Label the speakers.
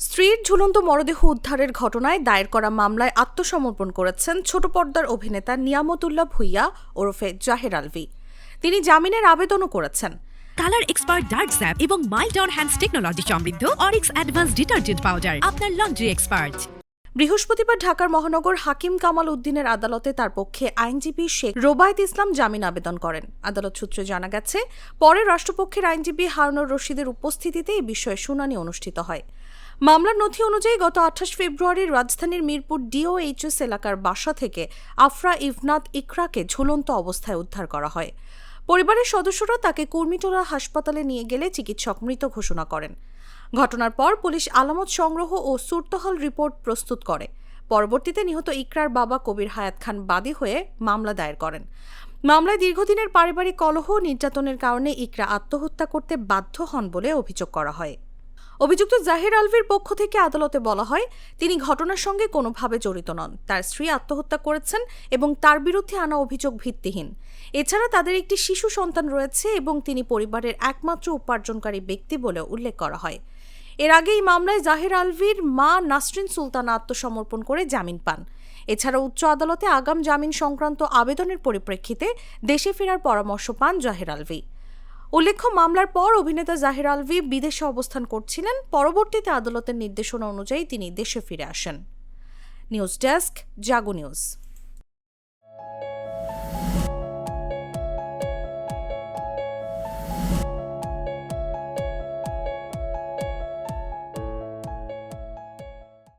Speaker 1: স্ত্রীর ঝুলন্ত মরদেহ উদ্ধারের ঘটনায় দায়ের করা মামলায় আত্মসমর্পণ করেছেন ছোট পর্দার অভিনেতা নিয়ামতুল্লাহ ভুইয়া ওরফে জাহের আলভী। তিনি জামিনের আবেদনও করেছেন।
Speaker 2: কালার এক্সপার্ট ডার্ক স্যাপ এবং মাইল্ড অন হ্যান্ডস টেকনোলজি সমৃদ্ধ অরিক্স অ্যাডভান্স ডিটারজেন্ট পাউডার আপনার লন্ড্রি এক্সপার্ট।
Speaker 1: বৃহস্পতিবার ঢাকার মহানগর হাকিম কামাল উদ্দিনের আদালতে তার পক্ষে আইনজীবী শেখ রোবায়েত ইসলাম জামিন আবেদন করেন। আদালত সূত্রে জানা গেছে, পরে রাষ্ট্রপক্ষের আইনজীবী হারুনুর রশিদের উপস্থিতিতে এই বিষয়ে শুনানি অনুষ্ঠিত হয়। মামলার নথি অনুযায়ী গত 28 ফেব্রুয়ারি রাজধানীর মিরপুর ডিওএইচএস এলাকার বাসা থেকে আফরা ইভনাত ইকরাকে ঝুলন্ত অবস্থায় উদ্ধার করা হয়। পরিবারের সদস্যরা তাকে কুর্মিটোলা হাসপাতালে নিয়ে গেলে চিকিৎসক মৃত ঘোষণা করেন। ঘটনার পর পুলিশ আলামত সংগ্রহ ও সুরতহাল রিপোর্ট প্রস্তুত করে। পরবর্তীতে নিহত ইকরার বাবা কবির হায়াত খান বাদী হয়ে মামলা দায়ের করেন। মামলায় দীর্ঘদিনের পারিবারিক কলহ ও নির্যাতনের কারণে ইকরা আত্মহত্যা করতে বাধ্য হন বলে অভিযোগ করা হয়। অভিযুক্ত জাহের আলভীর পক্ষ থেকে আদালতে বলা হয়, তিনি ঘটনার সঙ্গে কোনোভাবে জড়িত নন। তার স্ত্রী আত্মহত্যা করেছেন এবং তার বিরুদ্ধে আনা অভিযোগ ভিত্তিহীন। এছাড়া তাদের একটি শিশু সন্তান রয়েছে এবং তিনি পরিবারের একমাত্র উপার্জনকারী ব্যক্তি বলে উল্লেখ করা হয়। এর আগে এই মামলায় জাহের আলভীর মা নাসরিন সুলতানা আত্মসমর্পণ করে জামিন পান। এছাড়া উচ্চ আদালতে আগাম জামিন সংক্রান্ত আবেদনের পরিপ্রেক্ষিতে দেশে ফেরার পরামর্শ পান জাহের আলভী। উল্লেখ্য, মামলার পর অভিনেতা জাহের আলভী বিদেশে অবস্থান করছিলেন। পরবর্তীতে আদালতের নির্দেশনা অনুযায়ী তিনি দেশে ফিরে আসেন। নিউজ ডেস্ক, জাগো নিউজ।